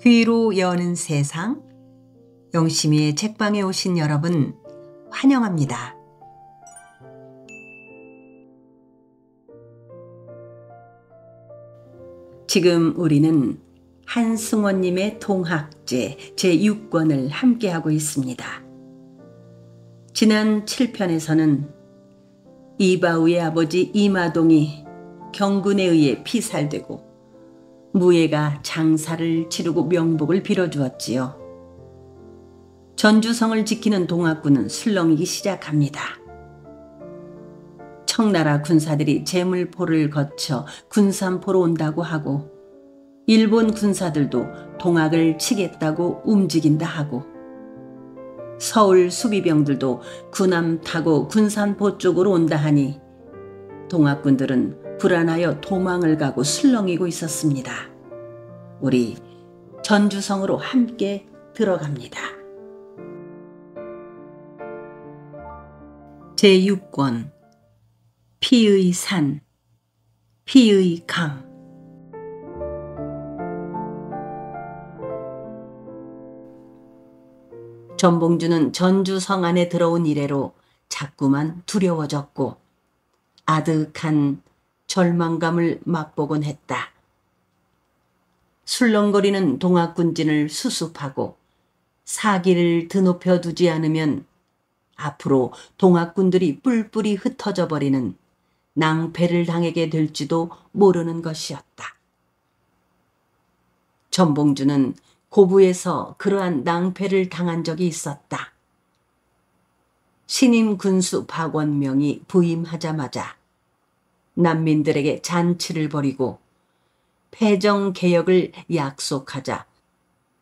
귀로 여는 세상, 영심이의 책방에 오신 여러분 환영합니다. 지금 우리는 한승원님의 동학제 제6권을 함께하고 있습니다. 지난 7편에서는 이바우의 아버지 이마동이 경군에 의해 피살되고 무예가 장사를 치르고 명복을 빌어주었지요. 전주성을 지키는 동학군은 술렁이기 시작합니다. 청나라 군사들이 제물포를 거쳐 군산포로 온다고 하고 일본 군사들도 동학을 치겠다고 움직인다 하고 서울 수비병들도 군함 타고 군산포 쪽으로 온다 하니 동학군들은 불안하여 도망을 가고 술렁이고 있었습니다. 우리 전주성으로 함께 들어갑니다. 제6권 피의 산, 피의 강. 전봉주는 전주성 안에 들어온 이래로 자꾸만 두려워졌고 아득한 절망감을 맛보곤 했다. 술렁거리는 동학군진을 수습하고 사기를 드높여 두지 않으면 앞으로 동학군들이 뿔뿔이 흩어져 버리는 낭패를 당하게 될지도 모르는 것이었다. 전봉주는 고부에서 그러한 낭패를 당한 적이 있었다. 신임 군수 박원명이 부임하자마자 난민들에게 잔치를 벌이고 폐정개혁을 약속하자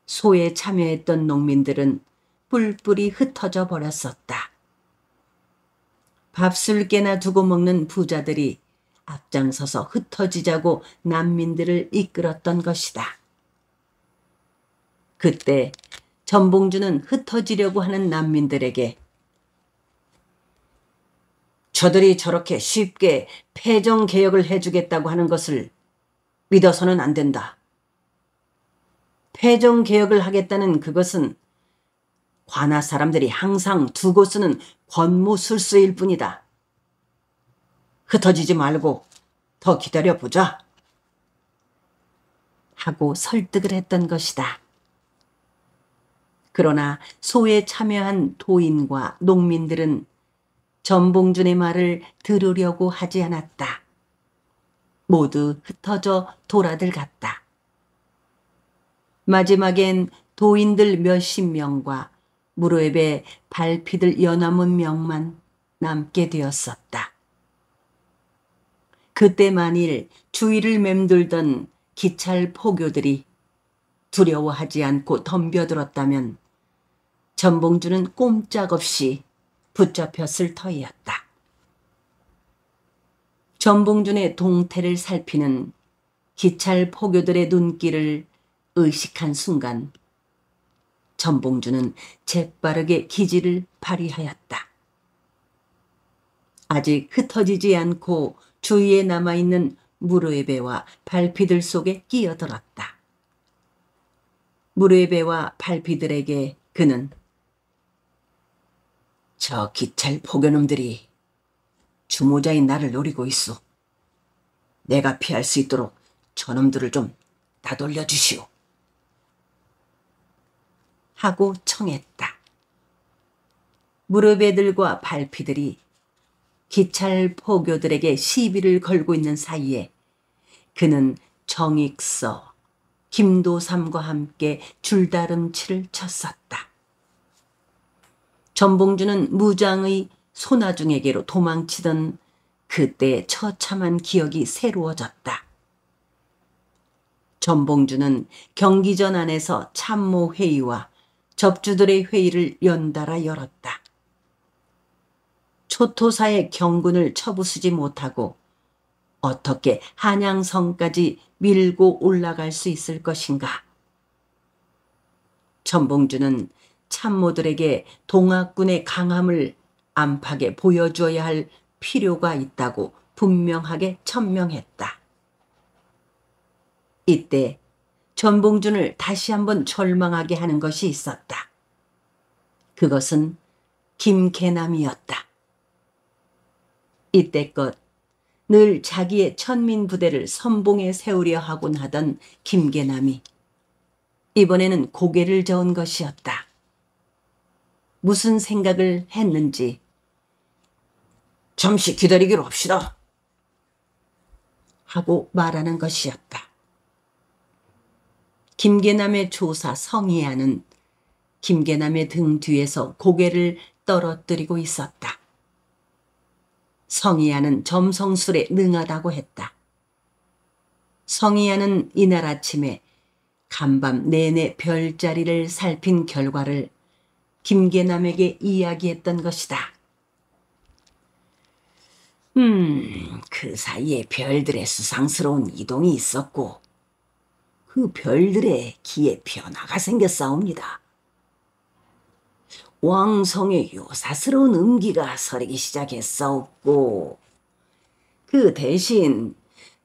소에 참여했던 농민들은 뿔뿔이 흩어져 버렸었다. 밥술깨나 두고 먹는 부자들이 앞장서서 흩어지자고 난민들을 이끌었던 것이다. 그때 전봉주는 흩어지려고 하는 난민들에게 저들이 저렇게 쉽게 폐정개혁을 해주겠다고 하는 것을 믿어서는 안 된다. 폐정개혁을 하겠다는 그것은 관아 사람들이 항상 두고 쓰는 권무술수일 뿐이다. 흩어지지 말고 더 기다려보자. 하고 설득을 했던 것이다. 그러나 소에 참여한 도인과 농민들은 전봉준의 말을 들으려고 하지 않았다. 모두 흩어져 돌아들 갔다. 마지막엔 도인들 몇십 명과 무료앱의 발피들 여남은 명만 남게 되었었다. 그때 만일 주위를 맴돌던 기찰 포교들이 두려워하지 않고 덤벼들었다면 전봉주는 꼼짝없이 붙잡혔을 터이었다. 전봉준의 동태를 살피는 기찰 포교들의 눈길을 의식한 순간 전봉주는 재빠르게 기지를 발휘하였다. 아직 흩어지지 않고 주위에 남아있는 무료배와 발피들 속에 끼어들었다. 무료배와 발피들에게 그는 저 기찰 포교놈들이 주모자인 나를 노리고 있어. 내가 피할 수 있도록 저놈들을 좀 따돌려 주시오. 하고 청했다. 무릎애들과 발피들이 기찰 포교들에게 시비를 걸고 있는 사이에 그는 정익서, 김도삼과 함께 줄다름치를 쳤었다. 전봉주는 무장의 소나중에게로 도망치던 그때의 처참한 기억이 새로워졌다. 전봉주는 경기전 안에서 참모회의와 접주들의 회의를 연달아 열었다. 초토사의 경군을 처부수지 못하고 어떻게 한양성까지 밀고 올라갈 수 있을 것인가. 전봉주는 참모들에게 동학군의 강함을 안팎에 보여주어야 할 필요가 있다고 분명하게 천명했다. 이때 전봉준을 다시 한번 절망하게 하는 것이 있었다. 그것은 김계남이었다. 이때껏 늘 자기의 천민 부대를 선봉에 세우려 하곤 하던 김계남이 이번에는 고개를 저은 것이었다. 무슨 생각을 했는지 잠시 기다리기로 합시다 하고 말하는 것이었다. 김계남의 조사 성희아는 김계남의 등 뒤에서 고개를 떨어뜨리고 있었다. 성희아는 점성술에 능하다고 했다. 성희아는 이날 아침에 간밤 내내 별자리를 살핀 결과를 김계남에게 이야기했던 것이다. 그 사이에 별들의 수상스러운 이동이 있었고 그 별들의 기에 변화가 생겼사옵니다. 왕성의 요사스러운 음기가 서리기 시작했사옵고 그 대신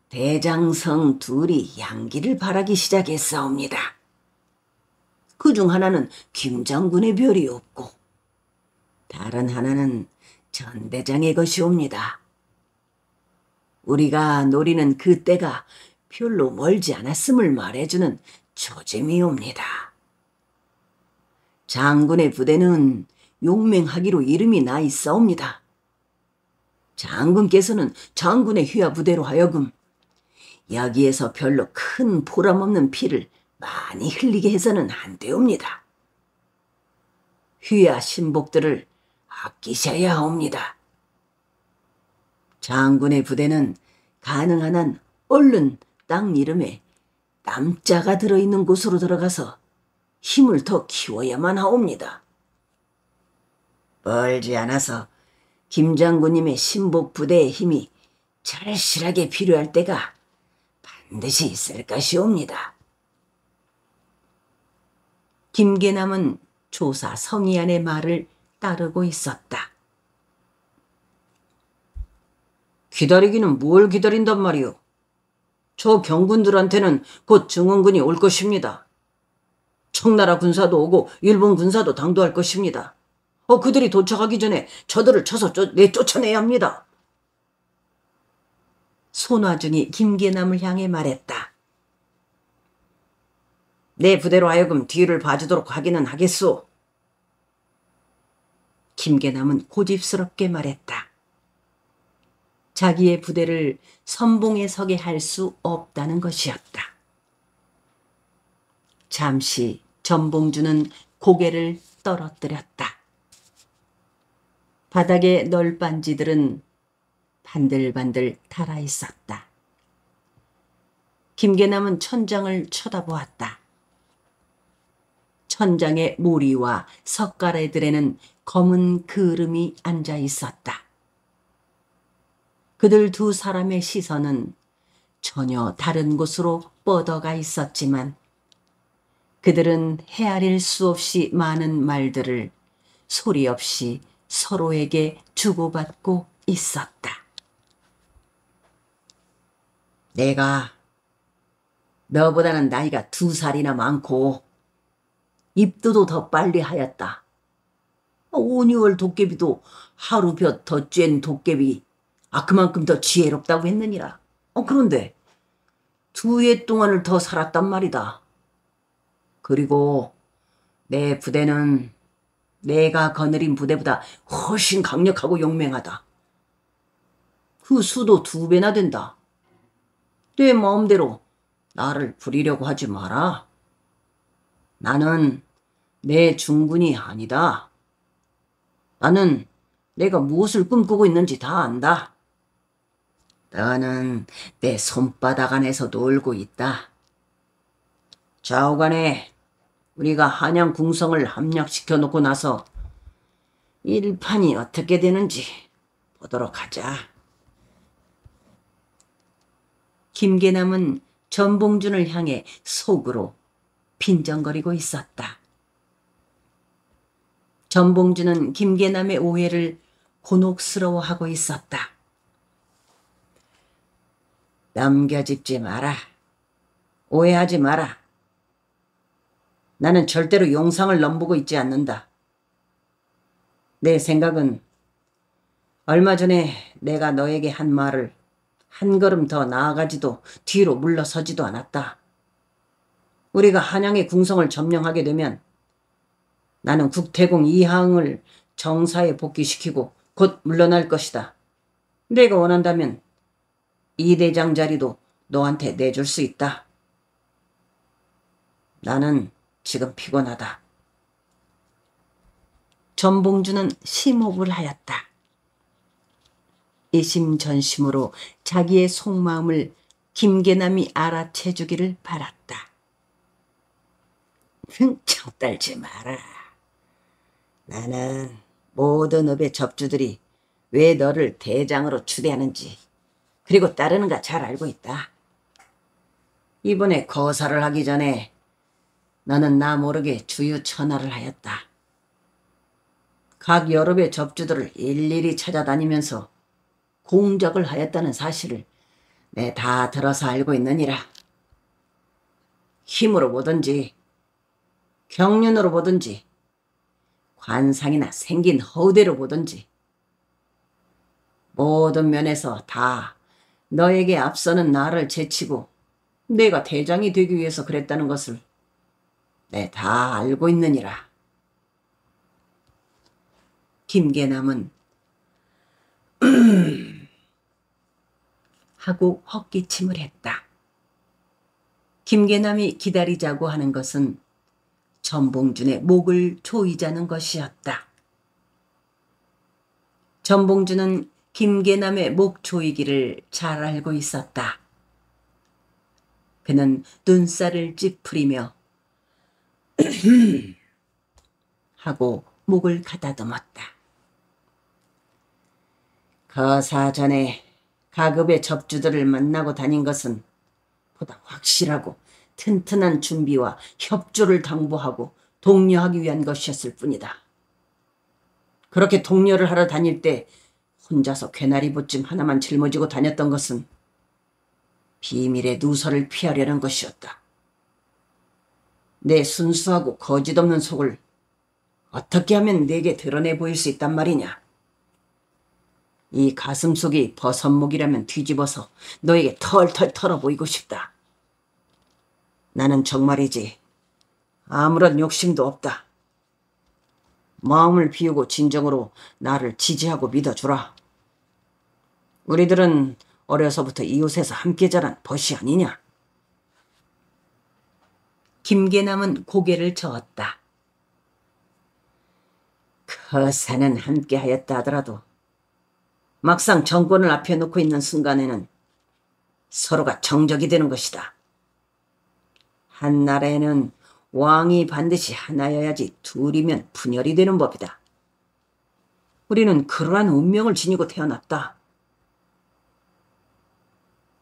대장성 둘이 양기를 발하기 시작했사옵니다. 그중 하나는 김장군의 별이었고 다른 하나는 전대장의 것이옵니다. 우리가 노리는 그 때가 별로 멀지 않았음을 말해주는 조짐이옵니다. 장군의 부대는 용맹하기로 이름이 나 있사옵니다. 장군께서는 장군의 휘하 부대로 하여금 여기에서 별로 큰 보람없는 피를 많이 흘리게 해서는 안 되옵니다. 휘하 신복들을 아끼셔야 하옵니다. 장군의 부대는 가능한 한 얼른 땅 이름에 남자가 들어있는 곳으로 들어가서 힘을 더 키워야만 하옵니다. 멀지 않아서 김장군님의 신복 부대의 힘이 절실하게 필요할 때가 반드시 있을 것이옵니다. 김계남은 조사 성희안의 말을 따르고 있었다. 기다리기는 뭘 기다린단 말이오. 저 경군들한테는 곧 증원군이 올 것입니다. 청나라 군사도 오고 일본 군사도 당도할 것입니다. 그들이 도착하기 전에 저들을 쳐서 내쫓아내야 합니다. 손화중이 김계남을 향해 말했다. 내 부대로 하여금 뒤를 봐주도록 하기는 하겠소. 김계남은 고집스럽게 말했다. 자기의 부대를 선봉에 서게 할 수 없다는 것이었다. 잠시 전봉준은 고개를 떨어뜨렸다. 바닥의 널빤지들은 반들반들 달아 있었다. 김계남은 천장을 쳐다보았다. 천장의 모리와 석가래들에는 검은 그름이 앉아 있었다. 그들 두 사람의 시선은 전혀 다른 곳으로 뻗어가 있었지만 그들은 헤아릴 수 없이 많은 말들을 소리 없이 서로에게 주고받고 있었다. 내가 너보다는 나이가 2살이나 많고 입도도 더 빨리 하였다. 5, 6월 도깨비도 하루 볕 더 쬐는 도깨비 그만큼 더 지혜롭다고 했느니라. 그런데 2해 동안을 더 살았단 말이다. 그리고 내 부대는 내가 거느린 부대보다 훨씬 강력하고 용맹하다. 그 수도 2배나 된다. 내 마음대로 나를 부리려고 하지 마라. 나는 내 중군이 아니다. 나는 내가 무엇을 꿈꾸고 있는지 다 안다. 너는 내 손바닥 안에서 놀고 있다. 좌우간에 우리가 한양 궁성을 함락시켜 놓고 나서 일판이 어떻게 되는지 보도록 하자. 김계남은 전봉준을 향해 속으로 빈정거리고 있었다. 전봉준은 김계남의 오해를 곤혹스러워하고 있었다. 넘겨짚지 마라. 오해하지 마라. 나는 절대로 용상을 넘보고 있지 않는다. 내 생각은 얼마 전에 내가 너에게 한 말을 한 걸음 더 나아가지도 뒤로 물러서지도 않았다. 우리가 한양의 궁성을 점령하게 되면 나는 국태공 이항을 정사에 복귀시키고 곧 물러날 것이다. 내가 원한다면 이 대장 자리도 너한테 내줄 수 있다. 나는 지금 피곤하다. 전봉주는 심호흡을 하였다. 이심전심으로 자기의 속마음을 김계남이 알아채주기를 바랐다. 흥청 떨지 마라. 나는 모든 읍의 접주들이 왜 너를 대장으로 추대하는지 그리고 따르는가 잘 알고 있다. 이번에 거사를 하기 전에 너는 나 모르게 주유천하를 하였다. 각 여럽의 접주들을 일일이 찾아다니면서 공작을 하였다는 사실을 내 다 들어서 알고 있느니라. 힘으로 보든지 경륜으로 보든지 관상이나 생긴 허우대로 보든지 모든 면에서 다 너에게 앞서는 나를 제치고 내가 대장이 되기 위해서 그랬다는 것을 내 다 알고 있느니라. 김계남은 하고 헛기침을 했다. 김계남이 기다리자고 하는 것은 전봉준의 목을 조이자는 것이었다. 전봉준은 김계남의 목 조이기를 잘 알고 있었다. 그는 눈살을 찌푸리며 하고 목을 가다듬었다. 거사 전에 가급의 접주들을 만나고 다닌 것은 보다 확실하고 튼튼한 준비와 협조를 당부하고 독려하기 위한 것이었을 뿐이다. 그렇게 독려를 하러 다닐 때 혼자서 괴나리 보찜 하나만 짊어지고 다녔던 것은 비밀의 누설을 피하려는 것이었다. 내 순수하고 거짓없는 속을 어떻게 하면 내게 드러내 보일 수 있단 말이냐. 이 가슴속이 버섯목이라면 뒤집어서 너에게 털털 털어 보이고 싶다. 나는 정말이지 아무런 욕심도 없다. 마음을 비우고 진정으로 나를 지지하고 믿어주라. 우리들은 어려서부터 이웃에서 함께 자란 벗이 아니냐. 김계남은 고개를 저었다. 거사는 함께 하였다 하더라도 막상 정권을 앞에 놓고 있는 순간에는 서로가 정적이 되는 것이다. 한 나라에는 왕이 반드시 하나여야지 둘이면 분열이 되는 법이다. 우리는 그러한 운명을 지니고 태어났다.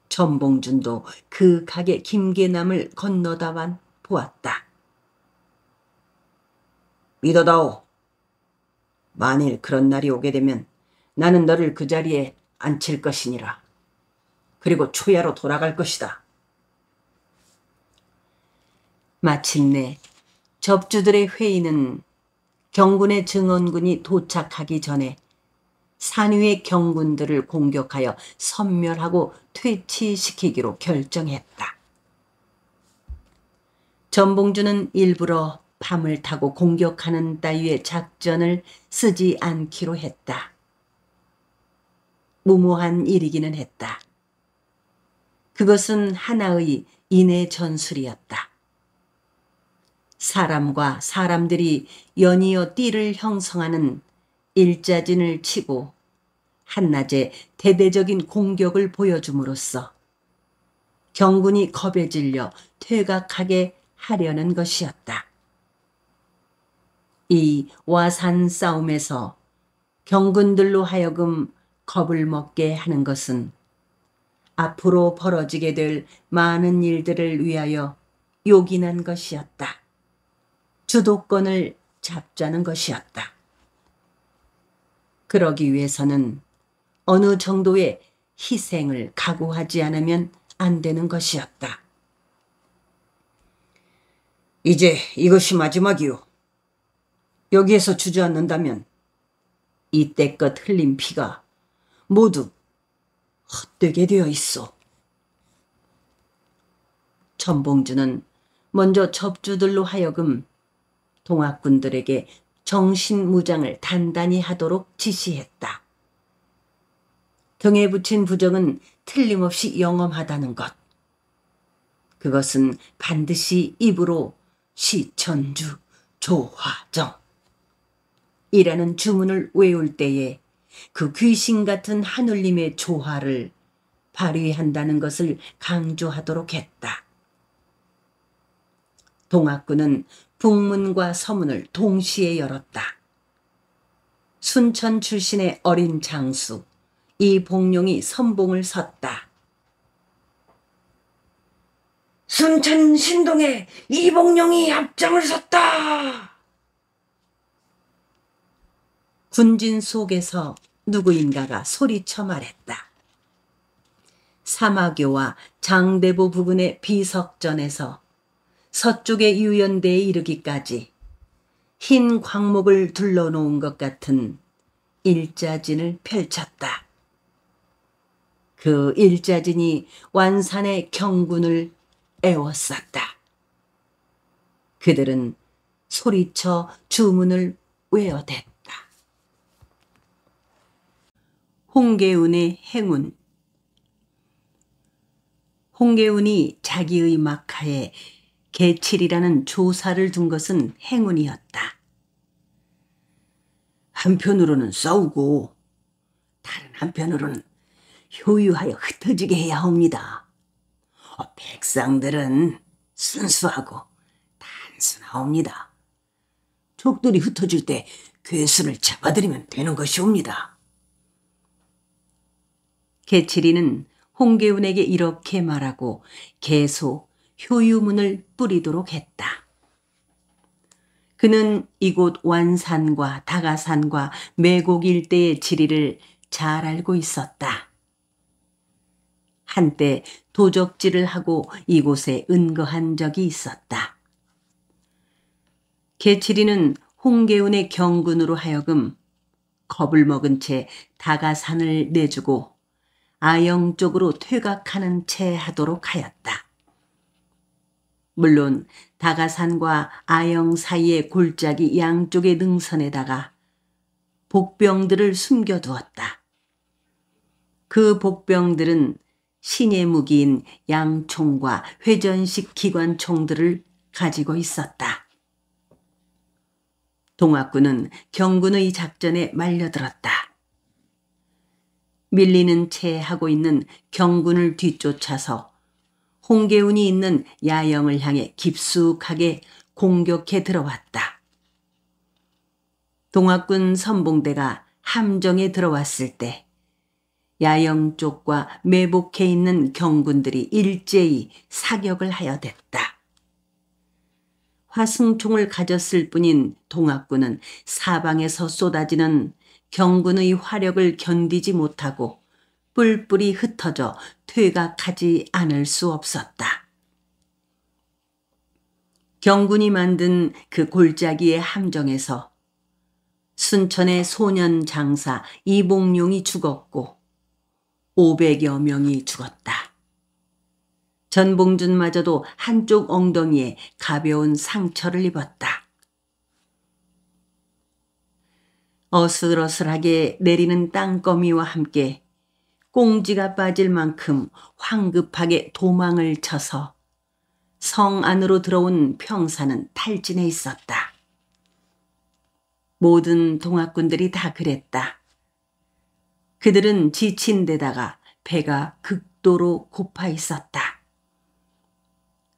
전봉준도 그 각의 김계남을 건너다만 보았다. 믿어다오. 만일 그런 날이 오게 되면 나는 너를 그 자리에 앉힐 것이니라. 그리고 초야로 돌아갈 것이다. 마침내 접주들의 회의는 경군의 증원군이 도착하기 전에 산 위의 경군들을 공격하여 섬멸하고 퇴치시키기로 결정했다. 전봉준은 일부러 밤을 타고 공격하는 따위의 작전을 쓰지 않기로 했다. 무모한 일이기는 했다. 그것은 하나의 인의 전술이었다. 사람과 사람들이 연이어 띠를 형성하는 일자진을 치고 한낮에 대대적인 공격을 보여줌으로써 경군이 겁에 질려 퇴각하게 하려는 것이었다. 이 와산 싸움에서 경군들로 하여금 겁을 먹게 하는 것은 앞으로 벌어지게 될 많은 일들을 위하여 요긴한 것이었다. 주도권을 잡자는 것이었다. 그러기 위해서는 어느 정도의 희생을 각오하지 않으면 안 되는 것이었다. 이제 이것이 마지막이오. 여기에서 주저앉는다면 이때껏 흘린 피가 모두 헛되게 되어 있어. 전봉주는 먼저 접주들로 하여금 동학군들에게 정신무장을 단단히 하도록 지시했다. 등에 붙인 부정은 틀림없이 영험하다는 것. 그것은 반드시 입으로 시천주 조화정 이라는 주문을 외울 때에 그 귀신 같은 하늘님의 조화를 발휘한다는 것을 강조하도록 했다. 동학군은 북문과 서문을 동시에 열었다. 순천 출신의 어린 장수 이봉룡이 선봉을 섰다. 순천 신동에 이봉룡이 앞장을 섰다. 군진 속에서 누구인가가 소리쳐 말했다. 사마교와 장대보 부근의 비석전에서 서쪽의 유연대에 이르기까지 흰 광목을 둘러놓은 것 같은 일자진을 펼쳤다. 그 일자진이 완산의 경군을 애워쌌다. 그들은 소리쳐 주문을 외어댔다. 홍계운의 행운. 홍계운이 자기의 막하에 계칠이라는 조사를 둔 것은 행운이었다. 한편으로는 싸우고 다른 한편으로는 효유하여 흩어지게 해야 합니다. 백성들은 순수하고 단순하옵니다. 적들이 흩어질 때 괴수를 잡아들이면 되는 것이옵니다. 계칠이는 홍계운에게 이렇게 말하고 계속 효유문을 뿌리도록 했다. 그는 이곳 완산과 다가산과 매곡 일대의 지리를 잘 알고 있었다. 한때 도적질을 하고 이곳에 은거한 적이 있었다. 계칠이는 홍계운의 경군으로 하여금 겁을 먹은 채 다가산을 내주고 아영 쪽으로 퇴각하는 채 하도록 하였다. 물론 다가산과 아영 사이의 골짜기 양쪽의 능선에다가 복병들을 숨겨두었다. 그 복병들은 신의 무기인 양총과 회전식 기관총들을 가지고 있었다. 동학군은 경군의 작전에 말려들었다. 밀리는 채 하고 있는 경군을 뒤쫓아서 홍계운이 있는 야영을 향해 깊숙하게 공격해 들어왔다. 동학군 선봉대가 함정에 들어왔을 때 야영 쪽과 매복해 있는 경군들이 일제히 사격을 하여댔다. 화승총을 가졌을 뿐인 동학군은 사방에서 쏟아지는 경군의 화력을 견디지 못하고 뿔뿔이 흩어져 퇴각하지 않을 수 없었다. 경군이 만든 그 골짜기의 함정에서 순천의 소년 장사 이봉룡이 죽었고 500여 명이 죽었다. 전봉준마저도 한쪽 엉덩이에 가벼운 상처를 입었다. 어슬어슬하게 내리는 땅거미와 함께 꽁지가 빠질 만큼 황급하게 도망을 쳐서 성 안으로 들어온 평사는 탈진해 있었다. 모든 동학군들이 다 그랬다. 그들은 지친 데다가 배가 극도로 고파 있었다.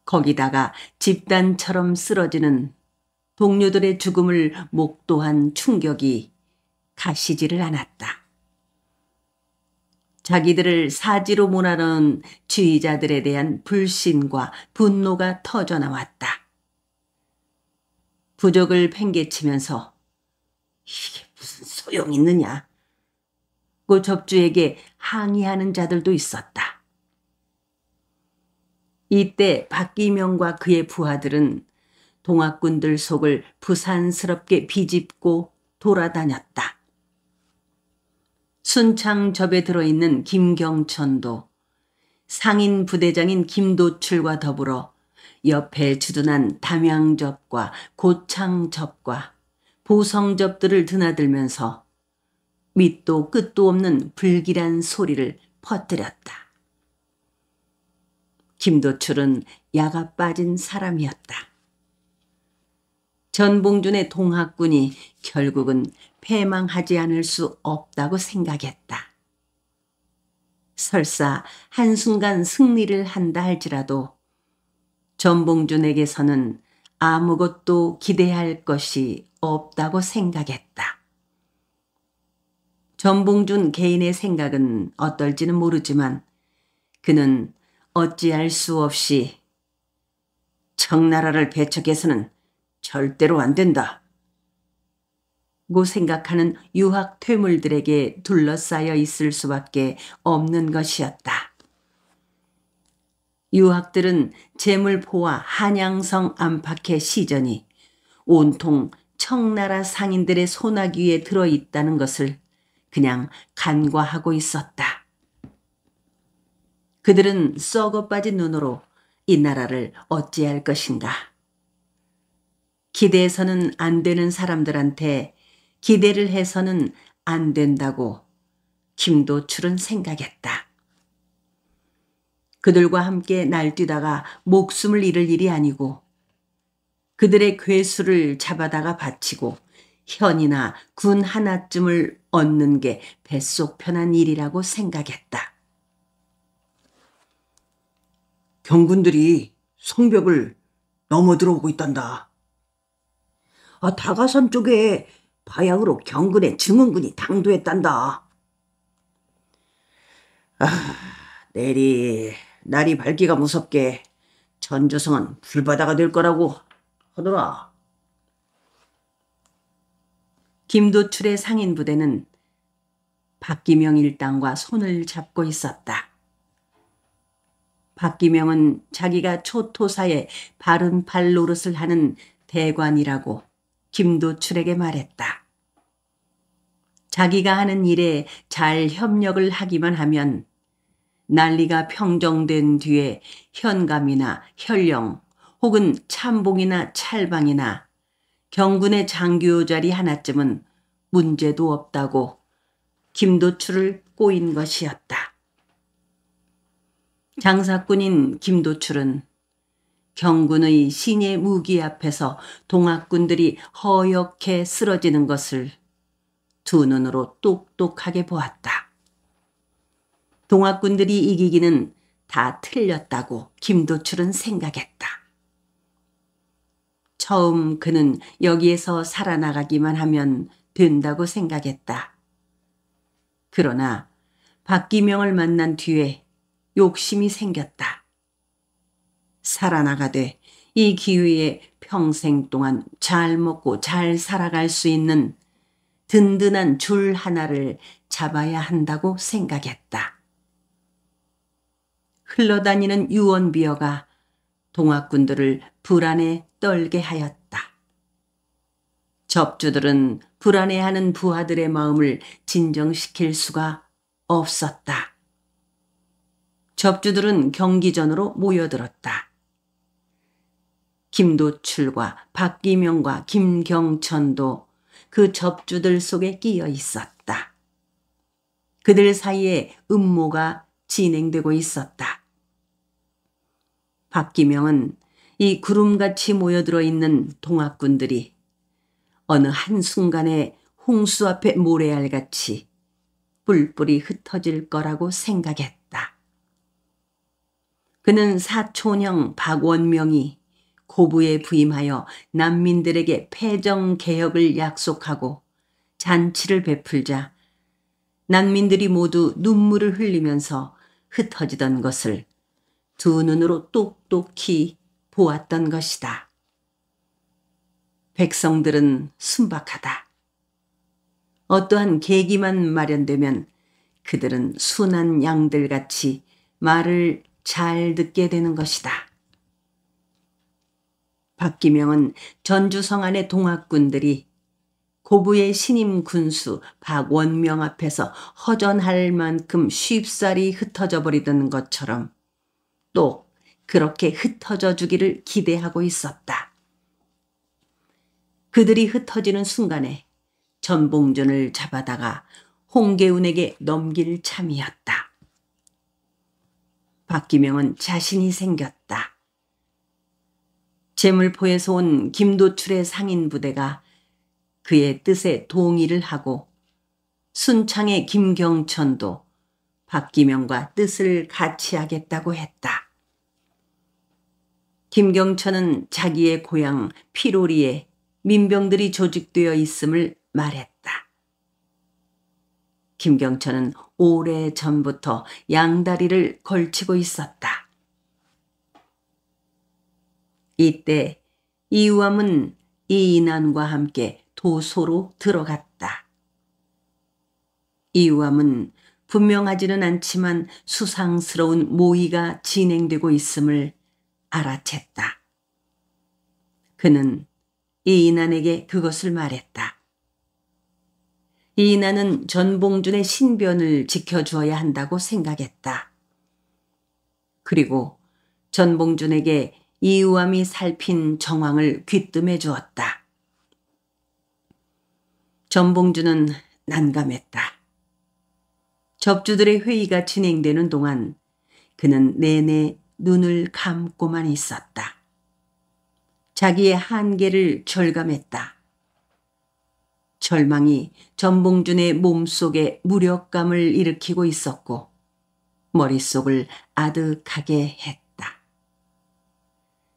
거기다가 집단처럼 쓰러지는 동료들의 죽음을 목도한 충격이 가시지를 않았다. 자기들을 사지로 몰아넣은 지휘자들에 대한 불신과 분노가 터져나왔다. 부적을 팽개치면서 이게 무슨 소용이 있느냐? 고 접주에게 항의하는 자들도 있었다. 이때 박기명과 그의 부하들은 동학군들 속을 부산스럽게 비집고 돌아다녔다. 순창접에 들어있는 김경천도 상인 부대장인 김도출과 더불어 옆에 주둔한 담양접과 고창접과 보성접들을 드나들면서 밑도 끝도 없는 불길한 소리를 퍼뜨렸다. 김도출은 야가 빠진 사람이었다. 전봉준의 동학군이 결국은 패망하지 않을 수 없다고 생각했다. 설사 한순간 승리를 한다 할지라도 전봉준에게서는 아무것도 기대할 것이 없다고 생각했다. 전봉준 개인의 생각은 어떨지는 모르지만 그는 어찌할 수 없이 청나라를 배척해서는 절대로 안 된다 고 생각하는 유학 퇴물들에게 둘러싸여 있을 수밖에 없는 것이었다. 유학들은 제물포와 한양성 안팎의 시전이 온통 청나라 상인들의 소나귀에 들어있다는 것을 그냥 간과하고 있었다. 그들은 썩어 빠진 눈으로 이 나라를 어찌할 것인가. 기대해서는 안 되는 사람들한테 기대를 해서는 안 된다고 김도출은 생각했다. 그들과 함께 날뛰다가 목숨을 잃을 일이 아니고 그들의 괴수를 잡아다가 바치고 현이나 군 하나쯤을 얻는 게 뱃속 편한 일이라고 생각했다. 경군들이 성벽을 넘어 들어오고 있단다. 다가선 쪽에 바야흐로 경군의 증원군이 당도했단다. 내일이 날이 밝기가 무섭게 전조성은 불바다가 될 거라고 하더라. 김도출의 상인 부대는 박기명 일당과 손을 잡고 있었다. 박기명은 자기가 초토사에 바른 팔 노릇을 하는 대관이라고 김도출에게 말했다. 자기가 하는 일에 잘 협력을 하기만 하면 난리가 평정된 뒤에 현감이나 현령 혹은 참봉이나 찰방이나 경군의 장교 자리 하나쯤은 문제도 없다고 김도출을 꼬인 것이었다. 장사꾼인 김도출은 경군의 신의 무기 앞에서 동학군들이 허옇게 쓰러지는 것을 두 눈으로 똑똑하게 보았다. 동학군들이 이기기는 다 틀렸다고 김도출은 생각했다. 처음 그는 여기에서 살아나가기만 하면 된다고 생각했다. 그러나 박기명을 만난 뒤에 욕심이 생겼다. 살아나가되 이 기회에 평생 동안 잘 먹고 잘 살아갈 수 있는 든든한 줄 하나를 잡아야 한다고 생각했다. 흘러다니는 유언비어가 동학군들을 불안에 떨게 하였다. 접주들은 불안해하는 부하들의 마음을 진정시킬 수가 없었다. 접주들은 경기전으로 모여들었다. 김도출과 박기명과 김경천도 그 접주들 속에 끼어 있었다. 그들 사이에 음모가 진행되고 있었다. 박기명은 이 구름같이 모여들어 있는 동학군들이 어느 한순간에 홍수 앞에 모래알같이 뿔뿔이 흩어질 거라고 생각했다. 그는 사촌형 박원명이 고부에 부임하여 난민들에게 패정개혁을 약속하고 잔치를 베풀자 난민들이 모두 눈물을 흘리면서 흩어지던 것을 두 눈으로 똑똑히 보았던 것이다. 백성들은 순박하다. 어떠한 계기만 마련되면 그들은 순한 양들같이 말을 잘 듣게 되는 것이다. 박기명은 전주성 안의 동학군들이 고부의 신임 군수 박원명 앞에서 허전할 만큼 쉽사리 흩어져 버리던 것처럼 또 그렇게 흩어져 주기를 기대하고 있었다. 그들이 흩어지는 순간에 전봉준을 잡아다가 홍계운에게 넘길 참이었다. 박기명은 자신이 생겼다. 제물포에서 온 김도출의 상인 부대가 그의 뜻에 동의를 하고 순창의 김경천도 박기명과 뜻을 같이 하겠다고 했다. 김경천은 자기의 고향 피로리에 민병들이 조직되어 있음을 말했다. 김경천은 오래전부터 양다리를 걸치고 있었다. 이때 이우암은 이인환과 함께 도소로 들어갔다. 이우암은 분명하지는 않지만 수상스러운 모의가 진행되고 있음을 알아챘다. 그는 이인환에게 그것을 말했다. 이인환은 전봉준의 신변을 지켜주어야 한다고 생각했다. 그리고 전봉준에게 이우암이 살핀 정황을 귀뜸해 주었다. 전봉준은 난감했다. 접주들의 회의가 진행되는 동안 그는 내내 눈을 감고만 있었다. 자기의 한계를 절감했다. 절망이 전봉준의 몸속에 무력감을 일으키고 있었고 머릿속을 아득하게 했다.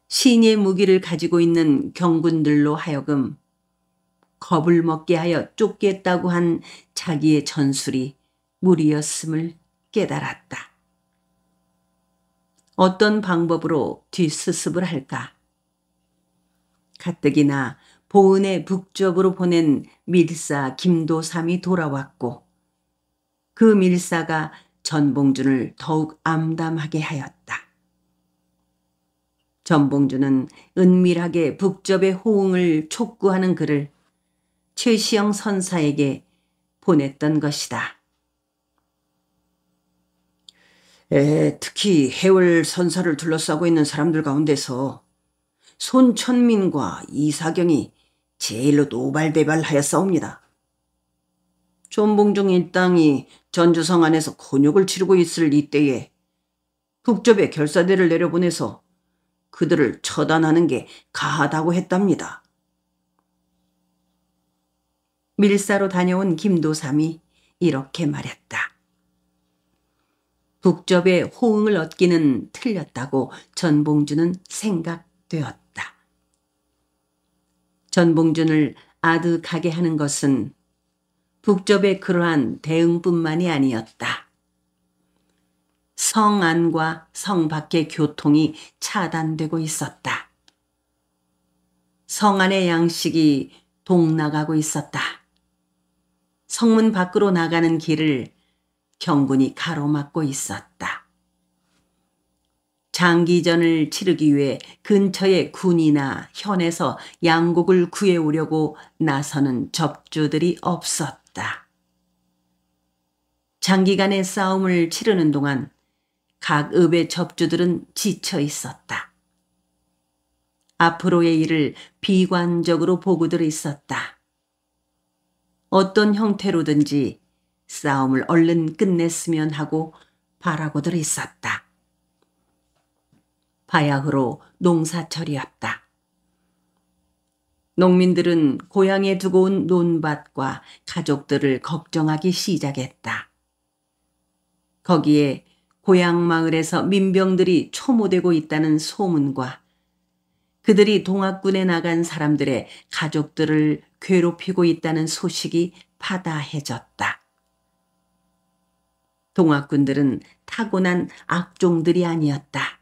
신의 무기를 가지고 있는 경군들로 하여금 겁을 먹게 하여 쫓겠다고 한 자기의 전술이 무리였음을 깨달았다. 어떤 방법으로 뒷수습을 할까? 가뜩이나 보은의 북쪽으로 보낸 밀사 김도삼이 돌아왔고 그 밀사가 전봉준을 더욱 암담하게 하였다. 전봉준은 은밀하게 북접의 호응을 촉구하는 글을 최시영 선사에게 보냈던 것이다. 특히 해월 선사를 둘러싸고 있는 사람들 가운데서 손천민과 이사경이 제일로 노발대발하였사옵니다. 전봉준 일당이 전주성 안에서 곤욕을 치르고 있을 이때에 북접에 결사대를 내려보내서 그들을 처단하는 게 가하다고 했답니다. 밀사로 다녀온 김도삼이 이렇게 말했다. 북접의 호응을 얻기는 틀렸다고 전봉준은 생각되었다. 전봉준을 아득하게 하는 것은 북접의 그러한 대응뿐만이 아니었다. 성 안과 성 밖의 교통이 차단되고 있었다. 성 안의 양식이 동나가고 있었다. 성문 밖으로 나가는 길을 경군이 가로막고 있었다. 장기전을 치르기 위해 근처의 군이나 현에서 양곡을 구해오려고 나서는 접주들이 없었다. 장기간의 싸움을 치르는 동안 각 읍의 접주들은 지쳐 있었다. 앞으로의 일을 비관적으로 보고들 있었다. 어떤 형태로든지 싸움을 얼른 끝냈으면 하고 바라고들 있었다. 바야흐로 농사철이었다. 농민들은 고향에 두고 온 논밭과 가족들을 걱정하기 시작했다. 거기에 고향 마을에서 민병들이 초모되고 있다는 소문과 그들이 동학군에 나간 사람들의 가족들을 괴롭히고 있다는 소식이 파다해졌다. 동학군들은 타고난 악종들이 아니었다.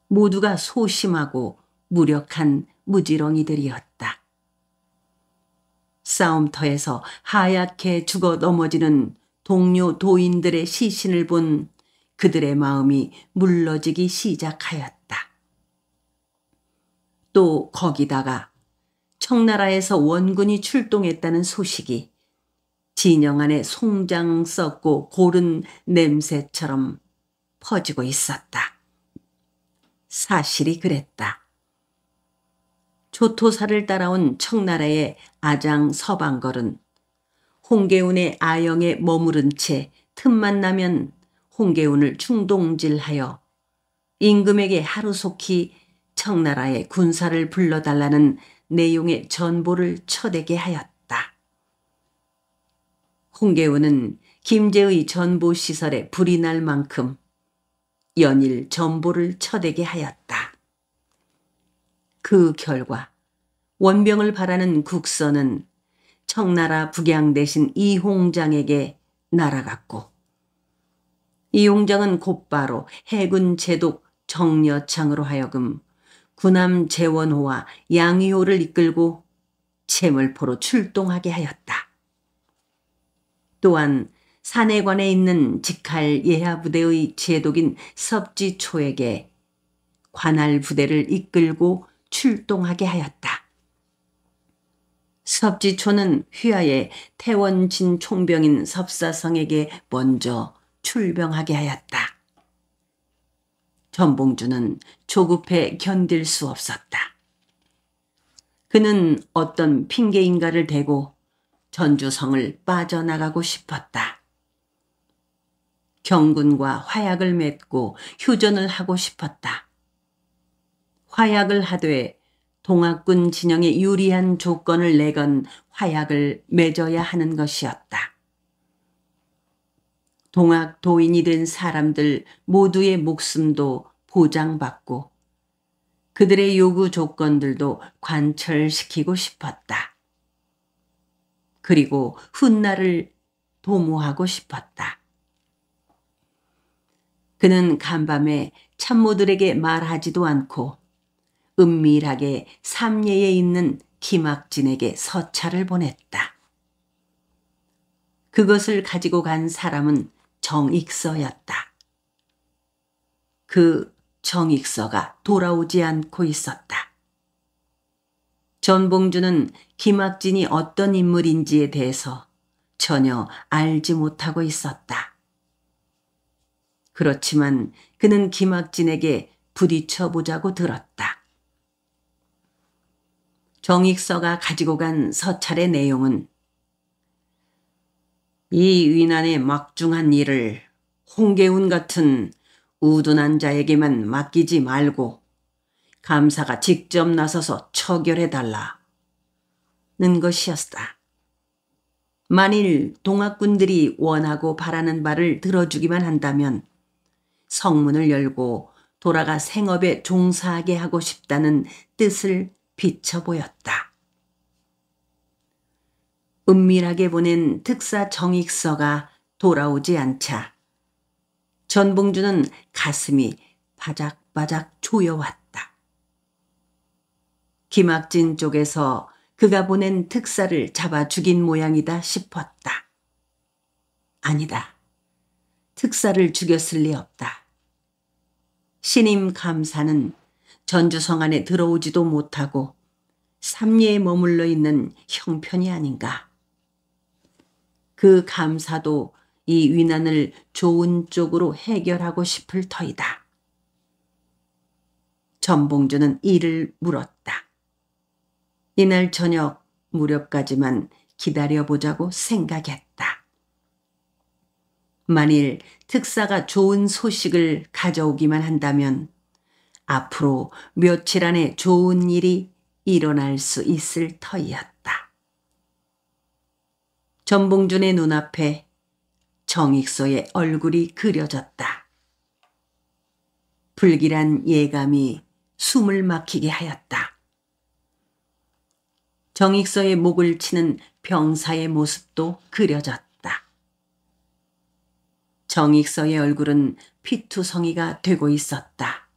모두가 소심하고 무력한 무지렁이들이었다. 싸움터에서 하얗게 죽어 넘어지는 동료 도인들의 시신을 본 그들의 마음이 물러지기 시작하였다. 또 거기다가 청나라에서 원군이 출동했다는 소식이 진영 안에 송장 썩고 고른 냄새처럼 퍼지고 있었다. 사실이 그랬다. 조토사를 따라온 청나라의 아장 서방걸은 홍계운의 아영에 머무른 채 틈만 나면 홍계운을 충동질하여 임금에게 하루속히 청나라의 군사를 불러달라는 내용의 전보를 쳐대게 하였다. 홍계운은 김제의 전보 시설에 불이 날 만큼 연일 전보를 쳐대게 하였다. 그 결과 원병을 바라는 국서는 청나라 북양 대신 이홍장에게 날아갔고, 이홍장은 곧바로 해군 제독 정여창으로 하여금 군함 재원호와 양의호를 이끌고 채물포로 출동하게 하였다. 또한 산해관에 있는 직할 예하부대의 제독인 섭지초에게 관할 부대를 이끌고 출동하게 하였다. 섭지초는 휘하의 태원진 총병인 섭사성에게 먼저 출병하게 하였다. 전봉주는 조급해 견딜 수 없었다. 그는 어떤 핑계인가를 대고 전주성을 빠져나가고 싶었다. 경군과 화약을 맺고 휴전을 하고 싶었다. 화약을 하되 동학군 진영에 유리한 조건을 내건 화약을 맺어야 하는 것이었다. 동학 도인이 된 사람들 모두의 목숨도 보장받고 그들의 요구 조건들도 관철시키고 싶었다. 그리고 훗날을 도모하고 싶었다. 그는 간밤에 참모들에게 말하지도 않고 은밀하게 삼례에 있는 김학진에게 서찰을 보냈다. 그것을 가지고 간 사람은 정익서였다. 그 정익서가 돌아오지 않고 있었다. 전봉주는 김학진이 어떤 인물인지에 대해서 전혀 알지 못하고 있었다. 그렇지만 그는 김학진에게 부딪혀보자고 들었다. 정익서가 가지고 간 서찰의 내용은 이 위난의 막중한 일을 홍계운 같은 우둔한 자에게만 맡기지 말고 감사가 직접 나서서 처결해달라는 것이었다. 만일 동학군들이 원하고 바라는 바를 들어주기만 한다면 성문을 열고 돌아가 생업에 종사하게 하고 싶다는 뜻을 비춰보였다. 은밀하게 보낸 특사 정익서가 돌아오지 않자 전봉주는 가슴이 바작바작 조여왔다. 김학진 쪽에서 그가 보낸 특사를 잡아 죽인 모양이다 싶었다. 아니다. 특사를 죽였을 리 없다. 신임 감사는 전주성 안에 들어오지도 못하고 삼리에 머물러 있는 형편이 아닌가. 그 감사도 이 위난을 좋은 쪽으로 해결하고 싶을 터이다. 전봉주는 이를 물었다. 이날 저녁 무렵까지만 기다려보자고 생각했다. 만일 특사가 좋은 소식을 가져오기만 한다면 앞으로 며칠 안에 좋은 일이 일어날 수 있을 터이었다. 전봉준의 눈앞에 정익서의 얼굴이 그려졌다. 불길한 예감이 숨을 막히게 하였다. 정익서의 목을 치는 병사의 모습도 그려졌다. 정익서의 얼굴은 피투성이가 되고 있었다.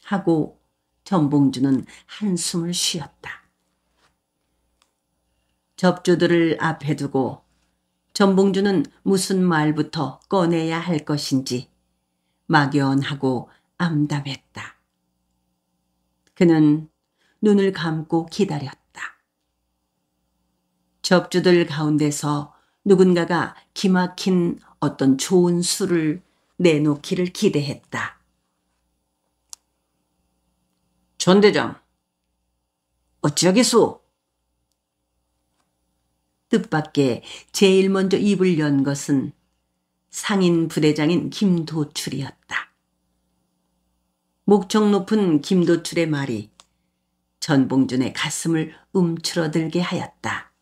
하고 전봉주는 한숨을 쉬었다. 접주들을 앞에 두고 전봉주는 무슨 말부터 꺼내야 할 것인지 막연하고 암담했다. 그는 눈을 감고 기다렸다. 접주들 가운데서 누군가가 기막힌 어떤 좋은 술을 내놓기를 기대했다. 전 대장, 어찌하겠소? 뜻밖의 제일 먼저 입을 연 것은 상인 부대장인 김도출이었다. 목청 높은 김도출의 말이 전봉준의 가슴을 움츠러들게 하였다.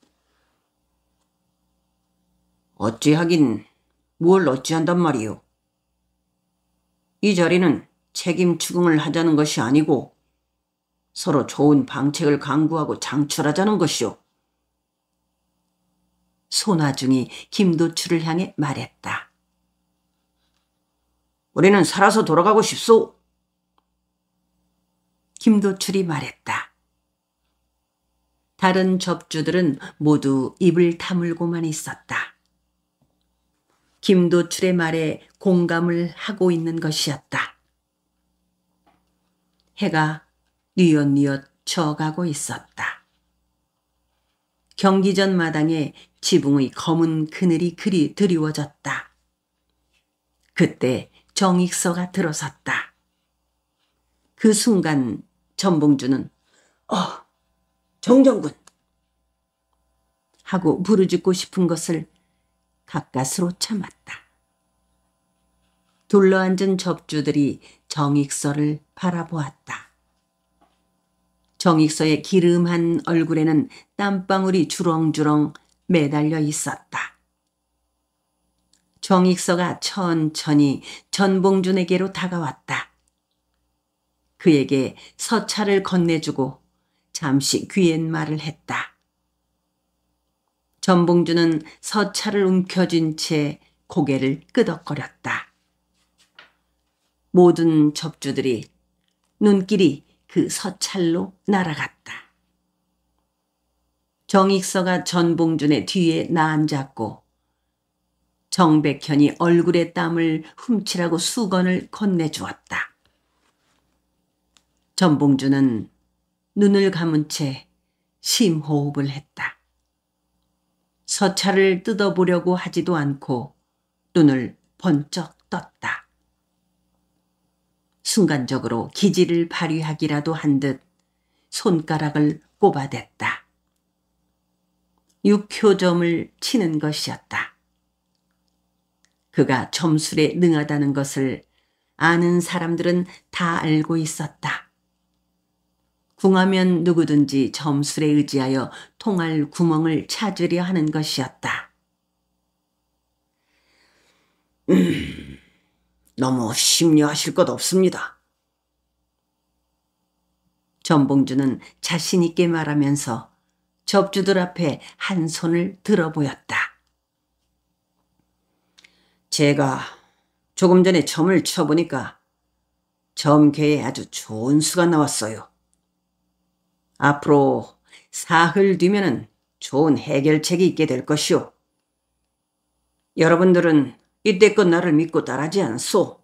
어찌하긴 뭘 어찌한단 말이오. 이 자리는 책임 추궁을 하자는 것이 아니고 서로 좋은 방책을 강구하고 장출하자는 것이오. 손아중이 김도출을 향해 말했다. 우리는 살아서 돌아가고 싶소. 김도출이 말했다. 다른 접주들은 모두 입을 다물고만 있었다. 김도출의 말에 공감을 하고 있는 것이었다. 해가 뉘엿뉘엿 져가고 있었다. 경기전 마당에 지붕의 검은 그늘이 그리 드리워졌다. 그때 정익서가 들어섰다. 그 순간 전봉준은 정정군 하고 부르짖고 싶은 것을 가까스로 참았다. 둘러앉은 접주들이 정익서를 바라보았다. 정익서의 기름한 얼굴에는 땀방울이 주렁주렁 매달려 있었다. 정익서가 천천히 전봉준에게로 다가왔다. 그에게 서차를 건네주고 잠시 귀옛말을 했다. 전봉준은 서차를 움켜쥔 채 고개를 끄덕거렸다. 모든 접주들이 눈길이 그 서찰로 날아갔다. 정익서가 전봉준의 뒤에 나앉았고 정백현이 얼굴에 땀을 훔치라고 수건을 건네주었다. 전봉준은 눈을 감은 채 심호흡을 했다. 서차를 뜯어보려고 하지도 않고 눈을 번쩍 떴다. 순간적으로 기지를 발휘하기라도 한 듯 손가락을 꼽아댔다. 6효점을 치는 것이었다. 그가 점술에 능하다는 것을 아는 사람들은 다 알고 있었다. 궁하면 누구든지 점술에 의지하여 통할 구멍을 찾으려 하는 것이었다. 너무 심려하실 것 없습니다. 전봉준은 자신 있게 말하면서 접주들 앞에 한 손을 들어 보였다. 제가 조금 전에 점을 쳐보니까 점괘에 아주 좋은 수가 나왔어요. 앞으로 사흘 뒤면은 좋은 해결책이 있게 될 것이오. 여러분들은 이때껏 나를 믿고 따르지 않소.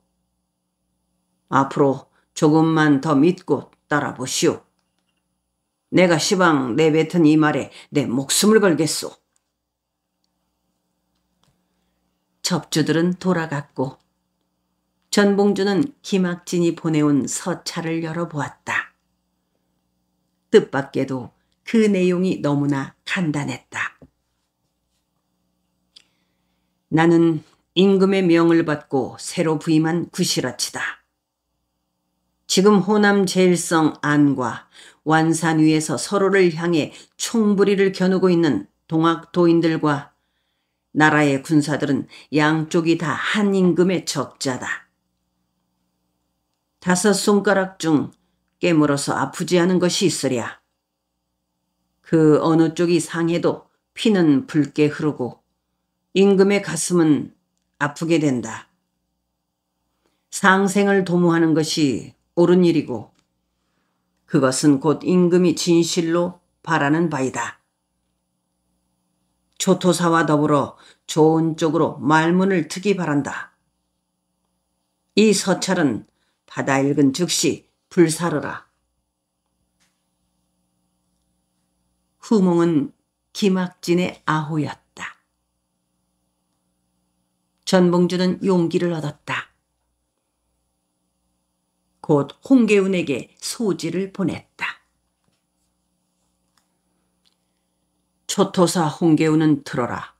앞으로 조금만 더 믿고 따라보시오. 내가 시방 내뱉은 이 말에 내 목숨을 걸겠소. 접주들은 돌아갔고 전봉준은 김학진이 보내온 서찰을 열어보았다. 뜻밖에도 그 내용이 너무나 간단했다. 나는 임금의 명을 받고 새로 부임한 구시라치다. 지금 호남 제일성 안과 완산 위에서 서로를 향해 총부리를 겨누고 있는 동학도인들과 나라의 군사들은 양쪽이 다 한 임금의 적자다. 5 손가락 중 깨물어서 아프지 않은 것이 있으랴. 그 어느 쪽이 상해도 피는 붉게 흐르고 임금의 가슴은 아프게 된다. 상생을 도모하는 것이 옳은 일이고 그것은 곧 임금이 진실로 바라는 바이다. 초토사와 더불어 좋은 쪽으로 말문을 트기 바란다. 이 서찰은 받아 읽은 즉시 불사르라. 후몽은 김학진의 아호였다. 전봉주는 용기를 얻었다. 곧 홍계운에게 소지를 보냈다. 초토사 홍계운은 들어라.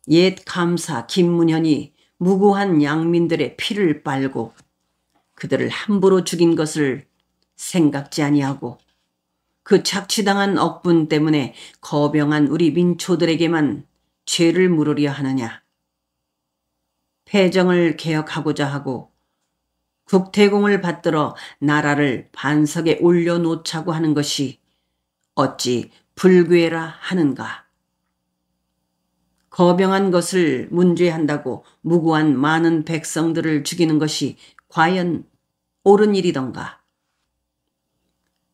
옛 감사 김문현이 무고한 양민들의 피를 빨고 그들을 함부로 죽인 것을 생각지 아니하고 그 착취당한 억분 때문에 거병한 우리 민초들에게만 죄를 물으려 하느냐. 패정을 개혁하고자 하고 국태공을 받들어 나라를 반석에 올려놓자고 하는 것이 어찌 불괴라 하는가. 거병한 것을 문죄한다고 무고한 많은 백성들을 죽이는 것이 과연 옳은 일이던가.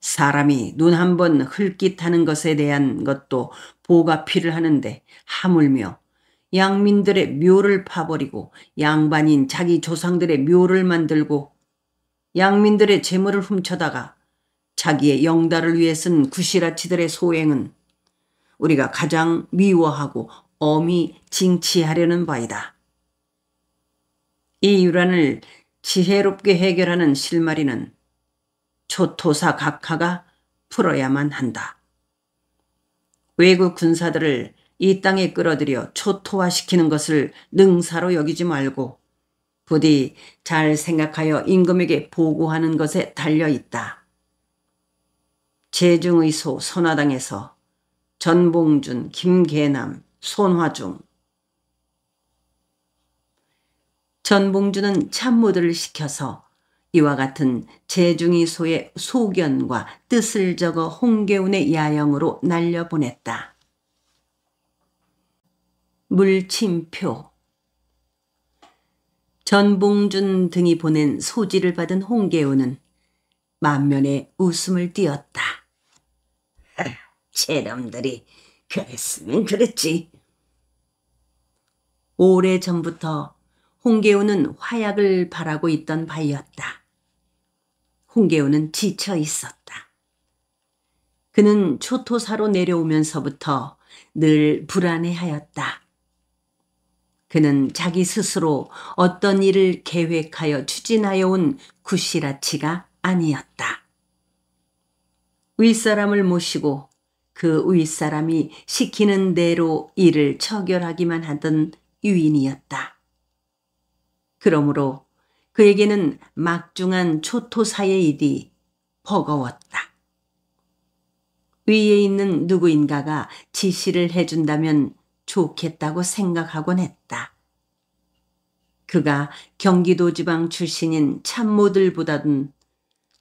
사람이 눈 한 번 흘깃하는 것에 대한 것도 보가 필요하는데 하물며 양민들의 묘를 파버리고 양반인 자기 조상들의 묘를 만들고 양민들의 재물을 훔쳐다가 자기의 영달을 위해 쓴 구시라치들의 소행은 우리가 가장 미워하고 엄히 징치하려는 바이다. 이 유란을 지혜롭게 해결하는 실마리는 초토사 각하가 풀어야만 한다. 외국 군사들을 이 땅에 끌어들여 초토화시키는 것을 능사로 여기지 말고 부디 잘 생각하여 임금에게 보고하는 것에 달려있다. 제중의소 선화당에서 전봉준, 김계남, 손화중. 전봉준은 참모들을 시켜서 이와 같은 제중의소의 소견과 뜻을 적어 홍계운의 야영으로 날려보냈다. 물침표. 전봉준 등이 보낸 소지를 받은 홍계운은 만면에 웃음을 띄었다. 제놈들이 그랬으면 그랬지. 오래전부터 홍계운은 화약을 바라고 있던 바이었다. 홍계운은 지쳐 있었다. 그는 초토사로 내려오면서부터 늘 불안해하였다. 그는 자기 스스로 어떤 일을 계획하여 추진하여 온 구시라치가 아니었다. 윗사람을 모시고 그 윗사람이 시키는 대로 일을 처결하기만 하던 유인이었다. 그러므로 그에게는 막중한 초토사의 일이 버거웠다. 위에 있는 누구인가가 지시를 해준다면 좋겠다고 생각하곤 했다. 그가 경기도 지방 출신인 참모들보다는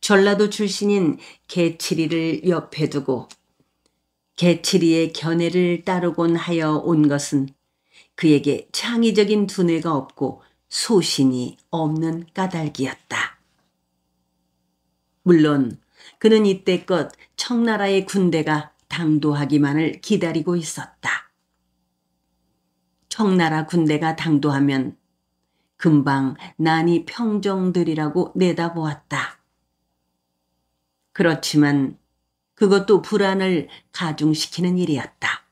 전라도 출신인 개칠이를 옆에 두고 개칠이의 견해를 따르곤 하여 온 것은 그에게 창의적인 두뇌가 없고 소신이 없는 까닭이었다. 물론 그는 이때껏 청나라의 군대가 당도하기만을 기다리고 있었다. 청나라 군대가 당도하면 금방 난이 평정되리라고 내다보았다. 그렇지만 그것도 불안을 가중시키는 일이었다.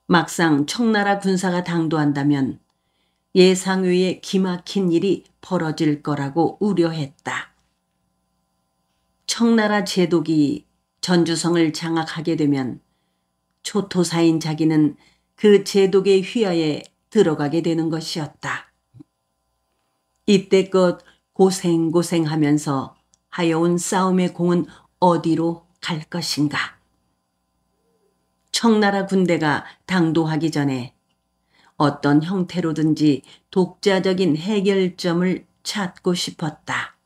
막상 청나라 군사가 당도한다면 예상 외에 기막힌 일이 벌어질 거라고 우려했다. 청나라 제독이 전주성을 장악하게 되면 초토사인 자기는 그 제독의 휘하에 들어가게 되는 것이었다. 이때껏 고생하면서 하여온 싸움의 공은 어디로 갈 것인가? 청나라 군대가 당도하기 전에 어떤 형태로든지 독자적인 해결점을 찾고 싶었다.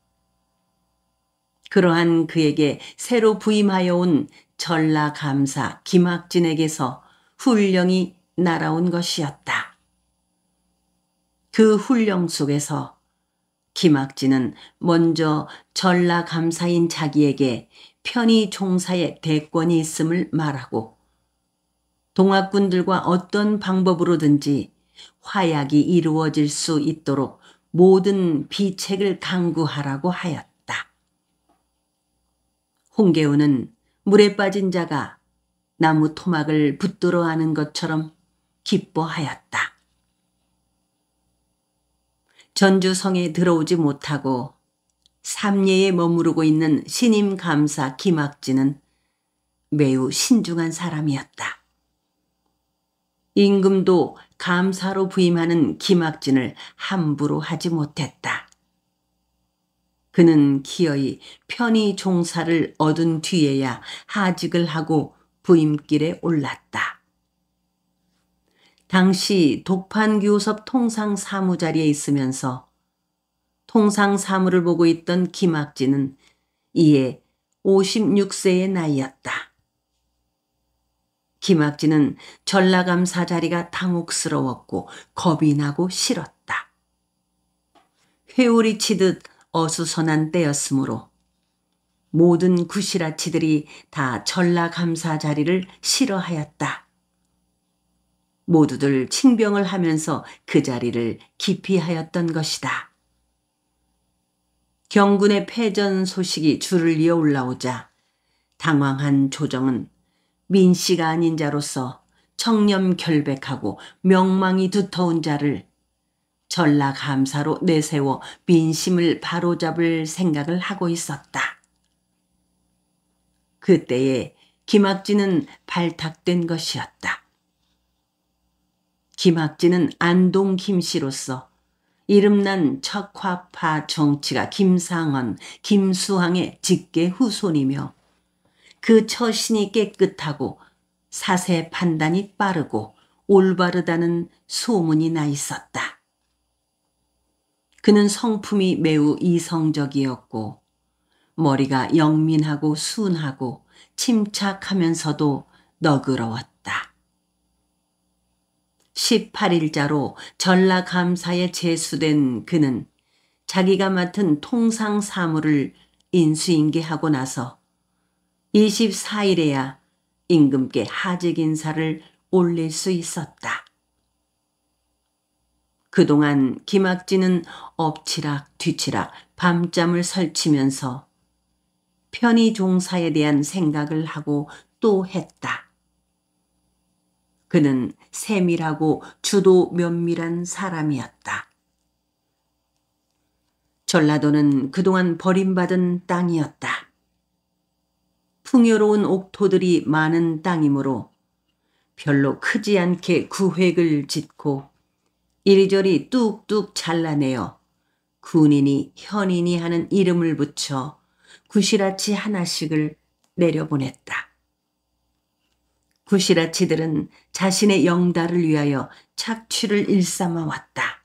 그러한 그에게 새로 부임하여 온 전라감사 김학진에게서 훈령이 날아온 것이었다. 그 훈령 속에서 김학진은 먼저 전라감사인 자기에게 편의 종사의 대권이 있음을 말하고 동학군들과 어떤 방법으로든지 화약이 이루어질 수 있도록 모든 비책을 강구하라고 하였다. 홍계우는 물에 빠진 자가 나무 토막을 붙들어 안은 것처럼 기뻐하였다. 전주성에 들어오지 못하고 삼례에 머무르고 있는 신임 감사 김학진은 매우 신중한 사람이었다. 임금도 감사로 부임하는 김학진을 함부로 하지 못했다. 그는 기어이 편의 종사를 얻은 뒤에야 하직을 하고 부임길에 올랐다. 당시 독판교섭 통상사무 자리에 있으면서 통상사무를 보고 있던 김학진은 이에 56세의 나이였다. 김학진은 전라감사 자리가 당혹스러웠고 겁이 나고 싫었다. 회오리 치듯 어수선한 때였으므로 모든 구시라치들이 다 전라감사 자리를 싫어하였다. 모두들 칭병을 하면서 그 자리를 기피하였던 것이다. 경군의 패전 소식이 줄을 이어 올라오자 당황한 조정은 민씨가 아닌 자로서 청렴결백하고 명망이 두터운 자를 전라감사로 내세워 민심을 바로잡을 생각을 하고 있었다. 그때에 김학진은 발탁된 것이었다. 김학진은 안동 김씨로서 이름난 척화파 정치가 김상헌, 김수항의 직계 후손이며 그 처신이 깨끗하고 사세 판단이 빠르고 올바르다는 소문이 나 있었다. 그는 성품이 매우 이성적이었고 머리가 영민하고 순하고 침착하면서도 너그러웠다. 18일자로 전라감사에 제수된 그는 자기가 맡은 통상사무를 인수인계하고 나서 24일에야 임금께 하직 인사를 올릴 수 있었다. 그동안 김학진은 엎치락 뒤치락 밤잠을 설치면서 편의 종사에 대한 생각을 하고 또 했다. 그는 세밀하고 주도 면밀한 사람이었다. 전라도는 그동안 버림받은 땅이었다. 풍요로운 옥토들이 많은 땅이므로 별로 크지 않게 구획을 짓고 이리저리 뚝뚝 잘라내어 군인이 현인이 하는 이름을 붙여 구시라치 하나씩을 내려보냈다. 구시라치들은 자신의 영달을 위하여 착취를 일삼아 왔다.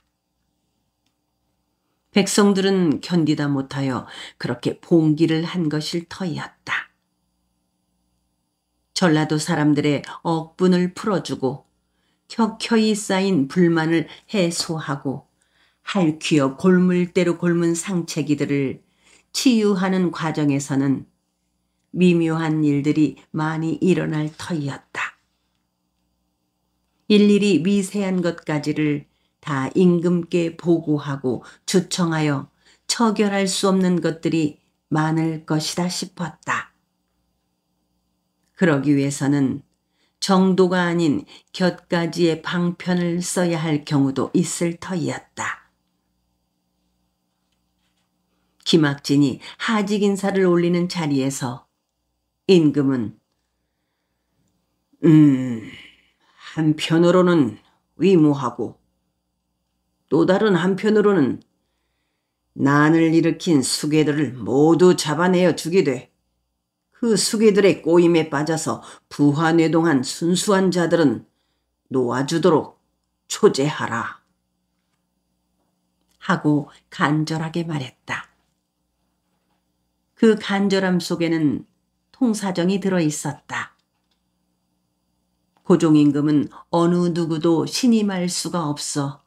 백성들은 견디다 못하여 그렇게 봉기를 한 것일 터이었다. 전라도 사람들의 억분을 풀어주고 켜켜이 쌓인 불만을 해소하고 할퀴어 골물대로 골문 상체기들을 치유하는 과정에서는 미묘한 일들이 많이 일어날 터이었다. 일일이 미세한 것까지를 다 임금께 보고하고 주청하여 처결할 수 없는 것들이 많을 것이다 싶었다. 그러기 위해서는 정도가 아닌 곁가지의 방편을 써야 할 경우도 있을 터이었다. 김학진이 하직 인사를 올리는 자리에서 임금은 한편으로는 위무하고 또 다른 한편으로는 난을 일으킨 수괴들을 모두 잡아내어 주기되 그 수괴들의 꼬임에 빠져서 부하뇌동한 순수한 자들은 놓아주도록 초제하라 하고 간절하게 말했다. 그 간절함 속에는 통사정이 들어있었다. 고종임금은 어느 누구도 신임할 수가 없어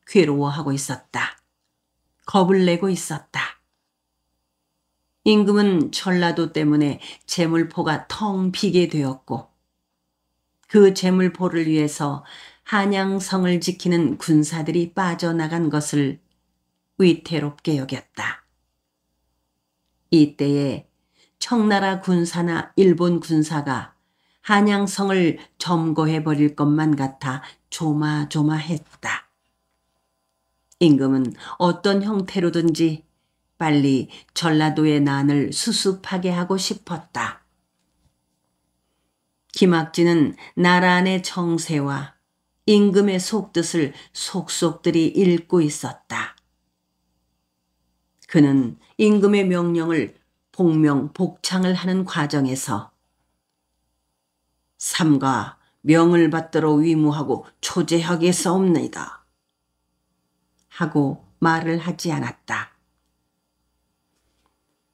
괴로워하고 있었다. 겁을 내고 있었다. 임금은 전라도 때문에 재물포가 텅 비게 되었고 그 재물포를 위해서 한양성을 지키는 군사들이 빠져나간 것을 위태롭게 여겼다. 이때에 청나라 군사나 일본 군사가 한양성을 점거해버릴 것만 같아 조마조마했다. 임금은 어떤 형태로든지 빨리 전라도의 난을 수습하게 하고 싶었다. 김학진은 나라 안의 정세와 임금의 속뜻을 속속들이 읽고 있었다. 그는 임금의 명령을 복명복창을 하는 과정에서 삼가 명을 받들어 위무하고 초제하겠사옵나이다 하고 말을 하지 않았다.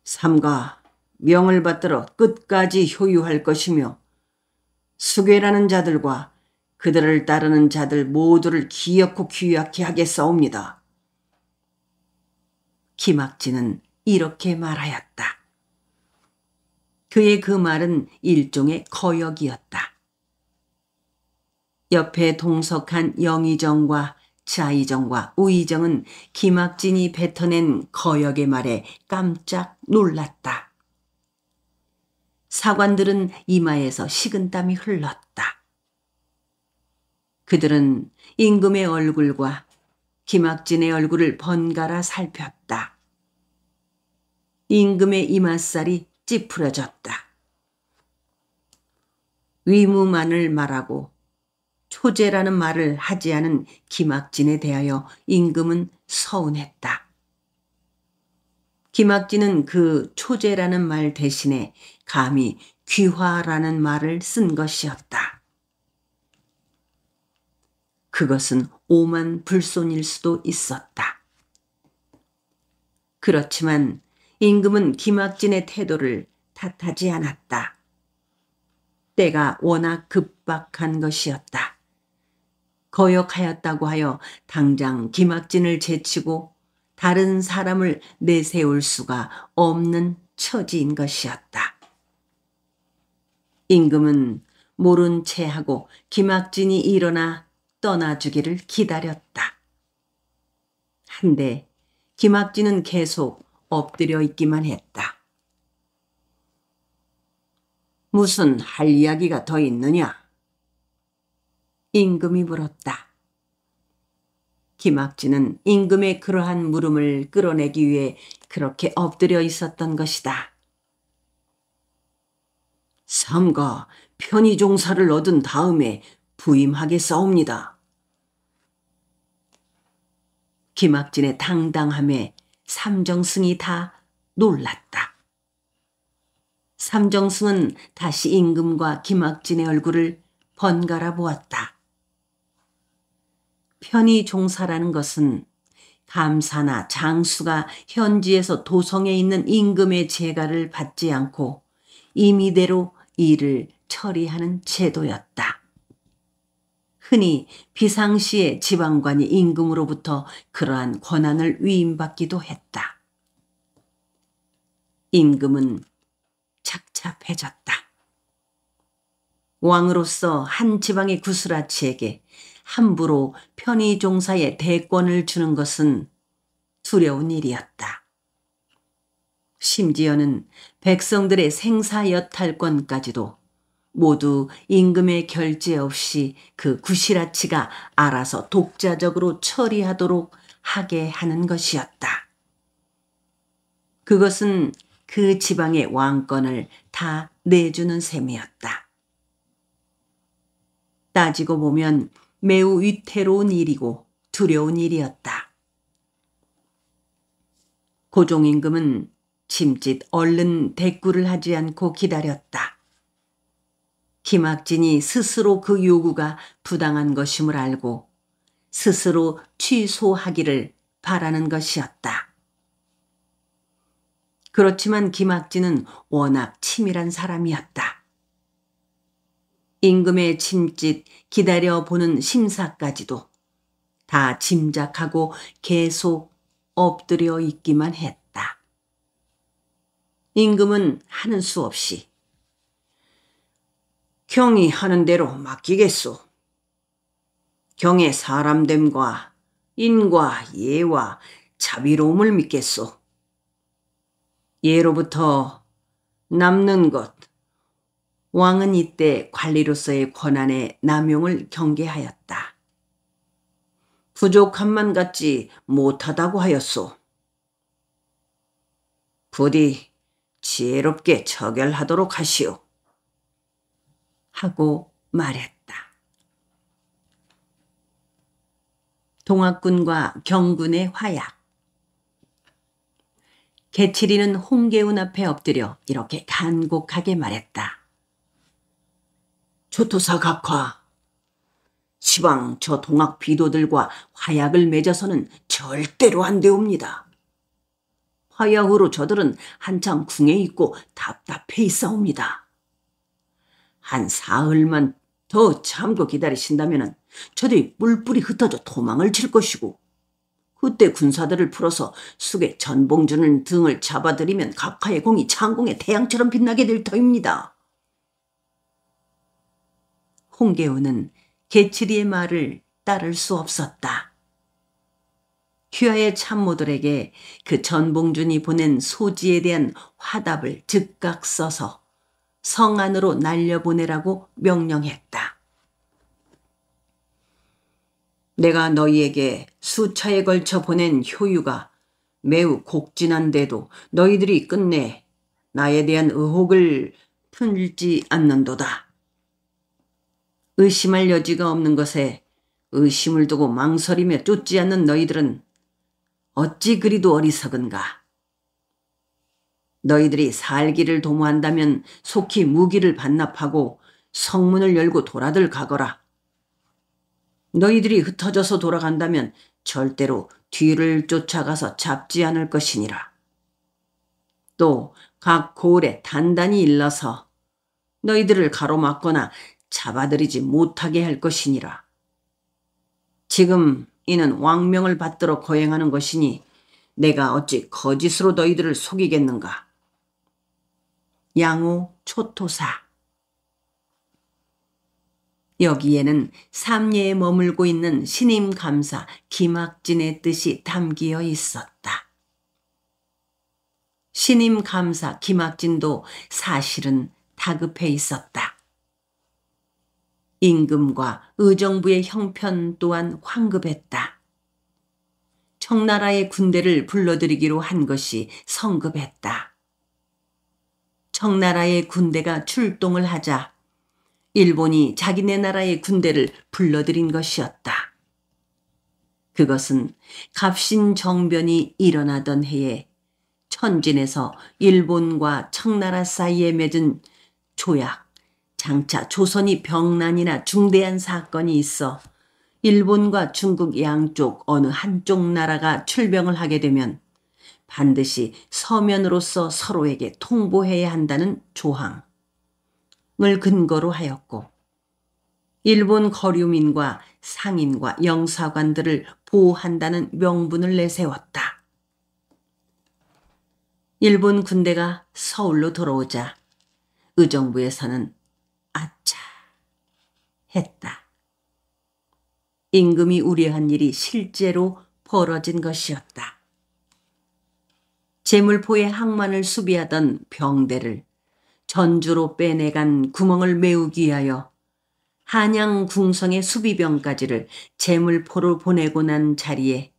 삼가 명을 받들어 끝까지 효유할 것이며 수괴라는 자들과 그들을 따르는 자들 모두를 기어코 귀약히 하겠사옵니다. 김학진은 이렇게 말하였다. 그의 그 말은 일종의 거역이었다. 옆에 동석한 영의정과 좌의정과 우의정은 김학진이 뱉어낸 거역의 말에 깜짝 놀랐다. 사관들은 이마에서 식은땀이 흘렀다. 그들은 임금의 얼굴과 김학진의 얼굴을 번갈아 살폈다. 임금의 이맛살이 찌푸려졌다. 위무만을 말하고 초제라는 말을 하지 않은 김학진에 대하여 임금은 서운했다. 김학진은 그 초제라는 말 대신에 감히 귀화라는 말을 쓴 것이었다. 그것은 오만 불손일 수도 있었다. 그렇지만 임금은 김학진의 태도를 탓하지 않았다. 때가 워낙 급박한 것이었다. 거역하였다고 하여 당장 김학진을 제치고 다른 사람을 내세울 수가 없는 처지인 것이었다. 임금은 모른 채 하고 김학진이 일어나 떠나주기를 기다렸다. 한데 김학진은 계속 엎드려 있기만 했다. 무슨 할 이야기가 더 있느냐? 임금이 물었다. 김학진은 임금의 그러한 물음을 끌어내기 위해 그렇게 엎드려 있었던 것이다. 삼가 편의종사를 얻은 다음에 부임하겠사옵니다. 김학진의 당당함에 삼정승이 다 놀랐다. 삼정승은 다시 임금과 김학진의 얼굴을 번갈아 보았다. 편의종사라는 것은 감사나 장수가 현지에서 도성에 있는 임금의 재가를 받지 않고 임의대로 일을 처리하는 제도였다. 흔히 비상시에 지방관이 임금으로부터 그러한 권한을 위임받기도 했다. 임금은 착잡해졌다. 왕으로서 한 지방의 구스라치에게 함부로 편의종사의 대권을 주는 것은 두려운 일이었다. 심지어는 백성들의 생사여탈권까지도 모두 임금의 결재 없이 그 구시라치가 알아서 독자적으로 처리하도록 하게 하는 것이었다. 그것은 그 지방의 왕권을 다 내주는 셈이었다. 따지고 보면 매우 위태로운 일이고 두려운 일이었다. 고종임금은 짐짓 얼른 대꾸를 하지 않고 기다렸다. 김학진이 스스로 그 요구가 부당한 것임을 알고 스스로 취소하기를 바라는 것이었다. 그렇지만 김학진은 워낙 치밀한 사람이었다. 임금의 짐짓 기다려보는 심사까지도 다 짐작하고 계속 엎드려 있기만 했다. 임금은 하는 수 없이 경이 하는 대로 맡기겠소. 경의 사람됨과 인과 예와 자비로움을 믿겠소. 예로부터 남는 것. 왕은 이때 관리로서의 권한의 남용을 경계하였다. 부족함만 갖지 못하다고 하였소. 부디 지혜롭게 처결하도록 하시오. 하고 말했다. 동학군과 경군의 화약. 개칠이는 홍계운 앞에 엎드려 이렇게 간곡하게 말했다. 초토사 각하, 시방 저 동학 비도들과 화약을 맺어서는 절대로 안 되옵니다. 화약으로 저들은 한창 궁에 있고 답답해 있사옵니다. 한 사흘만 더 참고 기다리신다면 저들이 뿔뿔이 흩어져 도망을 칠 것이고, 그때 군사들을 풀어서 숙의 전봉준을 등을 잡아들이면 각하의 공이 창공의 태양처럼 빛나게 될 터입니다. 홍계우는 개칠이의 말을 따를 수 없었다. 휘하의 참모들에게 그 전봉준이 보낸 소지에 대한 화답을 즉각 써서 성 안으로 날려보내라고 명령했다. 내가 너희에게 수차에 걸쳐 보낸 효유가 매우 곡진한데도 너희들이 끝내 나에 대한 의혹을 풀지 않는도다. 의심할 여지가 없는 것에 의심을 두고 망설이며 쫓지 않는 너희들은 어찌 그리도 어리석은가. 너희들이 살기를 도모한다면 속히 무기를 반납하고 성문을 열고 돌아들 가거라. 너희들이 흩어져서 돌아간다면 절대로 뒤를 쫓아가서 잡지 않을 것이니라. 또 각 고을에 단단히 일러서 너희들을 가로막거나 잡아들이지 못하게 할 것이니라. 지금 이는 왕명을 받들어 거행하는 것이니 내가 어찌 거짓으로 너희들을 속이겠는가. 양호 초토사. 여기에는 삼례에 머물고 있는 신임 감사 김학진의 뜻이 담기어 있었다. 신임 감사 김학진도 사실은 다급해 있었다. 임금과 의정부의 형편 또한 황급했다. 청나라의 군대를 불러들이기로 한 것이 성급했다. 청나라의 군대가 출동을 하자 일본이 자기네 나라의 군대를 불러들인 것이었다. 그것은 갑신정변이 일어나던 해에 천진에서 일본과 청나라 사이에 맺은 조약, 장차 조선이 병난이나 중대한 사건이 있어 일본과 중국 양쪽 어느 한쪽 나라가 출병을 하게 되면 반드시 서면으로서 서로에게 통보해야 한다는 조항을 근거로 하였고, 일본 거류민과 상인과 영사관들을 보호한다는 명분을 내세웠다. 일본 군대가 서울로 들어오자 의정부에서는 아차 했다. 임금이 우려한 일이 실제로 벌어진 것이었다. 제물포의 항만을 수비하던 병대를 전주로 빼내간 구멍을 메우기 위하여 한양 궁성의 수비병까지를 제물포로 보내고 난 자리에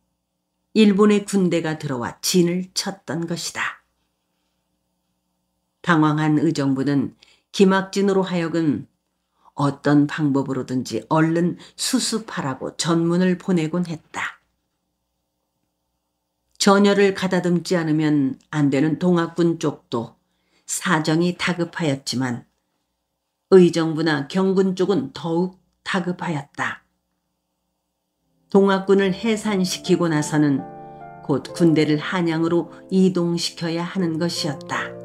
일본의 군대가 들어와 진을 쳤던 것이다. 당황한 의정부는 김학진으로 하여금 어떤 방법으로든지 얼른 수습하라고 전문을 보내곤 했다. 전열을 가다듬지 않으면 안 되는 동학군 쪽도 사정이 다급하였지만 의정부나 경군 쪽은 더욱 다급하였다. 동학군을 해산시키고 나서는 곧 군대를 한양으로 이동시켜야 하는 것이었다.